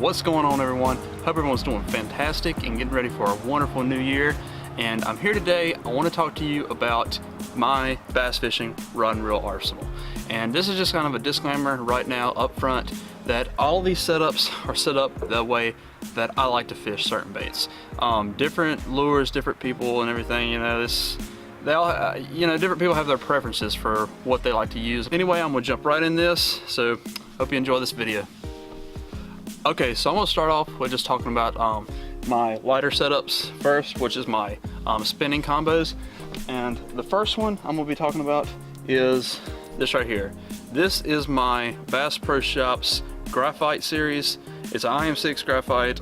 What's going on, everyone? Hope everyone's doing fantastic and getting ready for a wonderful new year. And I'm here today. I want to talk to you about my bass fishing rod and reel arsenal. And this is just kind of a disclaimer right now up front that all these setups are set up the way that I like to fish certain baits. Different lures, different people and everything, you know, different people have their preferences for what they like to use. Anyway, I'm gonna jump right in this, so hope you enjoy this video. Okay, so I'm gonna start off with just talking about my lighter setups first, which is my spinning combos. And the first one I'm gonna be talking about is this right here. This is my Bass Pro Shops Graphite series. It's an IM6 Graphite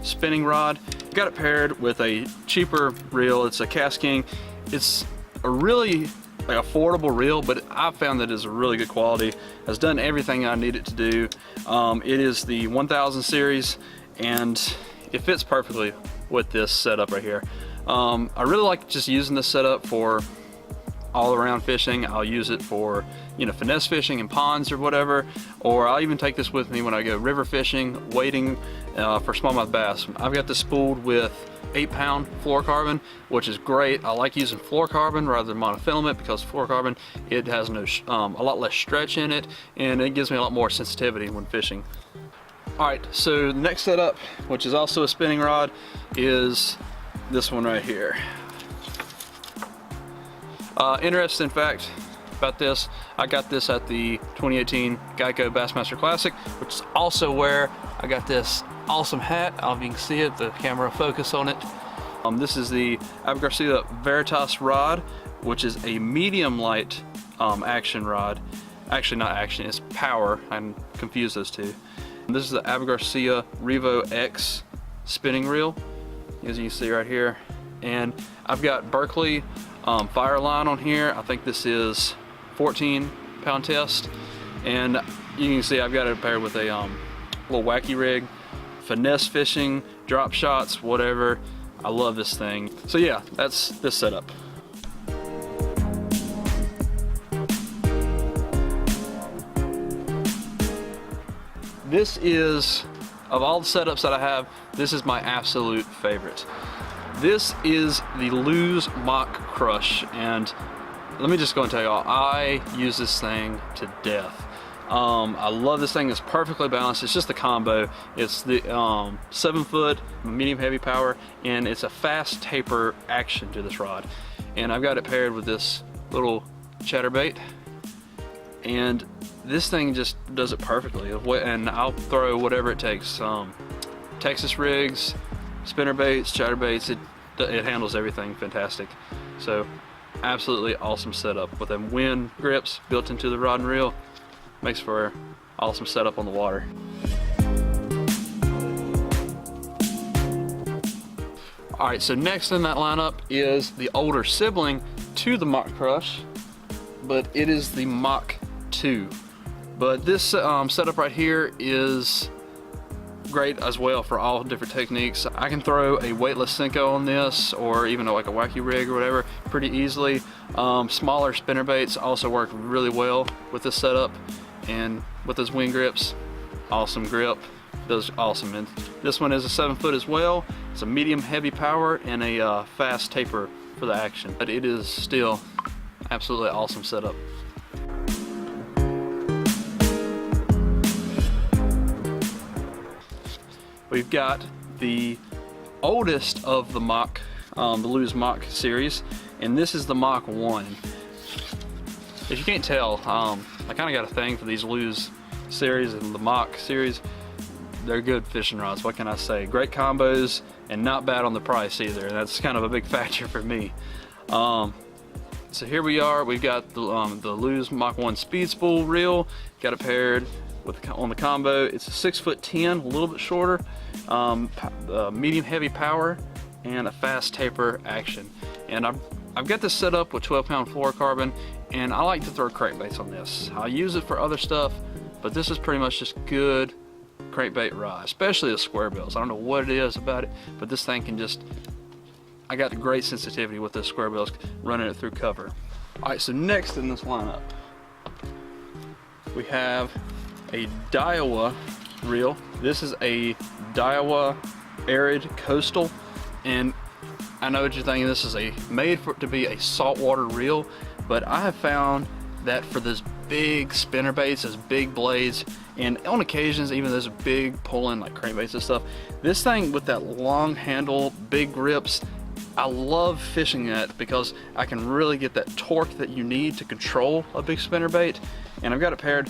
spinning rod. Got it paired with a cheaper reel. It's a Cast King. It's a really affordable reel, but I found that it's a really good quality. Has done everything I need it to do. It is the 1000 series, and it fits perfectly with this setup right here. I really like just using this setup for all around fishing. I'll use it for, you know, finesse fishing in ponds or whatever, or I'll even take this with me when I go river fishing, wading for smallmouth bass. I've got this spooled with 8-pound fluorocarbon, which is great. I like using fluorocarbon rather than monofilament because fluorocarbon, it has a lot less stretch in it, and it gives me a lot more sensitivity when fishing. Alright, so the next setup, which is also a spinning rod, is this one right here. Interesting fact about this, I got this at the 2018 Geico Bassmaster Classic, which is also where I got this awesome hat. I don't know if you can see it, the camera focus on it. This is the Abra Garcia Veritas rod, which is a medium light action rod. Actually not action, it's power. I confused those two. This is the Abra Garcia Revo X spinning reel, as you can see right here. And I've got Berkeley fire line on here. I think this is 14-pound test. And you can see I've got it paired with a little wacky rig, finesse fishing, drop shots, whatever. I love this thing. So yeah, that's this setup. This is, of all the setups that I have, this is my absolute favorite. This is the Lose Mach Crush, and let me just go and tell y'all, I use this thing to death. I love this thing. It's perfectly balanced. It's just a combo. It's the 7-foot medium heavy power, and it's a fast taper action to this rod. And I've got it paired with this little chatterbait, and this thing just does it perfectly. And I'll throw whatever it takes. Texas rigs, spinner baits, chatterbaits. It handles everything fantastic. So absolutely awesome setup with them wind grips built into the rod and reel. Makes for an awesome setup on the water. Alright, so next in that lineup is the older sibling to the Mach Crush, but it is the Mach 2. But this setup right here is great as well for all different techniques. I can throw a weightless Senko on this, or even like a wacky rig or whatever, pretty easily. Smaller spinner baits also work really well with this setup, and with those wing grips, awesome grip. Those awesome. And this one is a 7-foot as well. It's a medium heavy power and a fast taper for the action, but it is still absolutely awesome setup. We've got the oldest of the Mach, the Lose Mach series, and this is the Mach 1. If you can't tell, I kind of got a thing for these Lose series and the Mach series. They're good fishing rods, what can I say? Great combos and not bad on the price either, and that's kind of a big factor for me. So here we are, we've got the Lose Mach 1 speed spool reel, got it paired with on the combo. It's a 6'10", a little bit shorter, medium heavy power, and a fast taper action. And I've got this set up with 12-pound fluorocarbon, and I like to throw crankbaits on this. I'll use it for other stuff, but this is pretty much just good crankbait rod, especially the square bills. I don't know what it is about it, but this thing can just, I got great sensitivity with the square bills running it through cover. Alright, so next in this lineup, we have a Daiwa reel. This is a Daiwa Arid Coastal, and I know what you're thinking, this is made for it to be a saltwater reel, but I have found that for those big spinner baits, those big blades, and on occasions even those big pulling like crankbaits and stuff, this thing with that long handle, big grips, I love fishing that because I can really get that torque that you need to control a big spinner bait. And I've got it paired.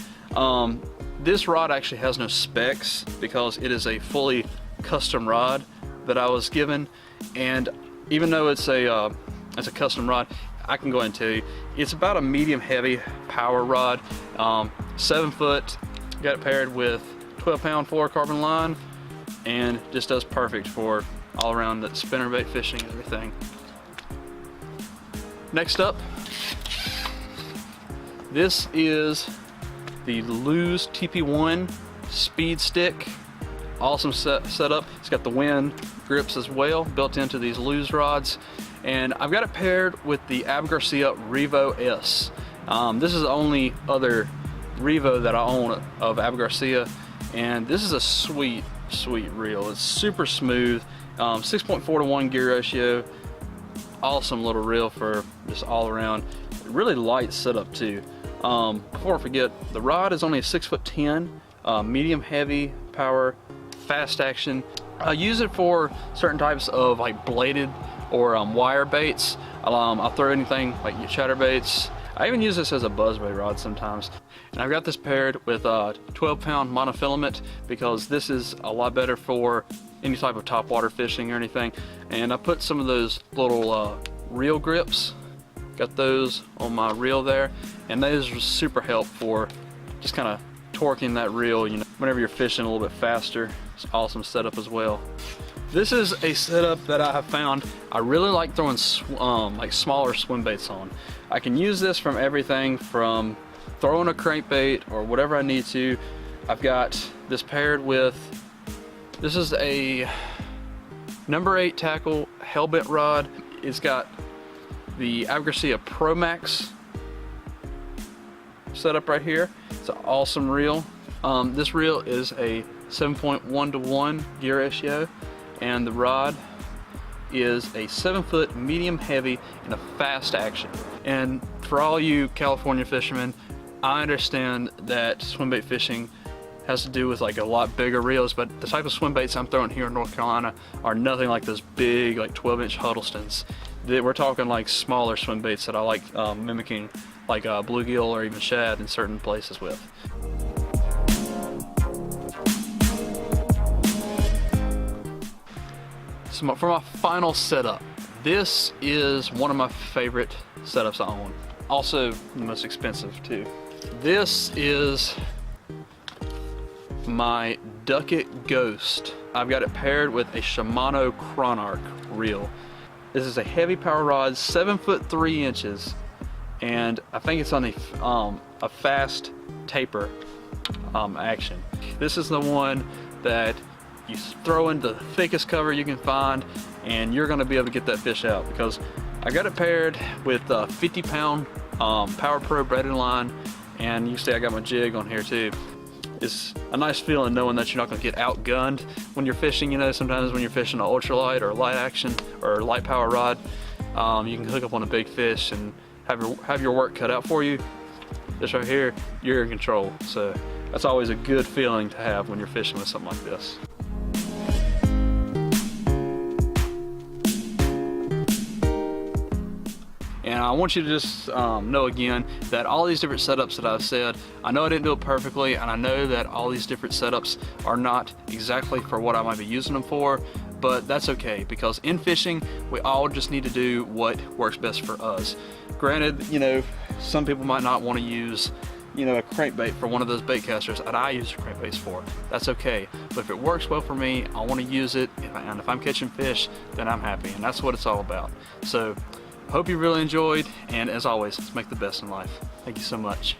This rod actually has no specs because it is a fully custom rod that I was given, and even though it's a custom rod, I can go ahead and tell you it's about a medium heavy power rod, 7 foot. Got it paired with 12-pound fluorocarbon line, and just does perfect for all around the spinnerbait fishing and everything. Next up, this is the Lew's TP1 Speed Stick. Awesome setup. It's got the wind grips as well built into these Lew's rods, and I've got it paired with the Garcia Revo S. This is the only other Revo that I own of Garcia, and this is a sweet reel. It's super smooth, 6.4 to 1 gear ratio. Awesome little reel for just all around. Really light setup too. Before I forget, the rod is only a 6'10", medium heavy power, fast action. I use it for certain types of like bladed or wire baits. I'll throw anything like chatterbaits. I even use this as a buzzbait rod sometimes. And I've got this paired with a 12-pound monofilament because this is a lot better for any type of topwater fishing or anything. And I put some of those little reel grips, got those on my reel there, and those super help for just kind of torquing that reel, you know, whenever you're fishing a little bit faster. It's an awesome setup as well. This is a setup that I have found I really like throwing like smaller swim baits on. I can use this from everything from throwing a crankbait or whatever I need to. I've got this paired with, this is a number 8 tackle hellbent rod. It's got the Garcia Pro Max setup right here. It's an awesome reel. This reel is a 7.1 to 1 gear ratio, and the rod is a 7 foot medium heavy and a fast action. And for all you California fishermen, I understand that swimbait fishing has to do with like a lot bigger reels, but the type of swim baits I'm throwing here in North Carolina are nothing like those big like 12-inch Huddlestons. We're talking like smaller swim baits that I like mimicking, like bluegill or even shad in certain places with. So for my final setup, this is one of my favorite setups I own. Also the most expensive too. This is my Ducket Ghost. I've got it paired with a Shimano Chronarch reel. This is a heavy power rod, 7 foot 3 inches, and I think it's on a fast taper action. This is the one that you throw in the thickest cover you can find, and you're going to be able to get that fish out, because I got it paired with a 50-pound Power Pro braided line, and you see I got my jig on here too. It's a nice feeling knowing that you're not going to get outgunned when you're fishing. You know, sometimes when you're fishing an ultralight or light action or light power rod, you can hook up on a big fish and have your work cut out for you. This right here, you're in control. So that's always a good feeling to have when you're fishing with something like this. And I want you to just know again that all these different setups that I've said, I know I didn't do it perfectly, and I know that all these different setups are not exactly for what I might be using them for, but that's okay, because in fishing, we all just need to do what works best for us. Granted, you know, some people might not want to use, you know, a crankbait for one of those bait casters that I use crankbaits for. That's okay. But if it works well for me, I want to use it, and if I'm catching fish, then I'm happy, and that's what it's all about. So hope you really enjoyed, and as always, let's make the best in life. Thank you so much.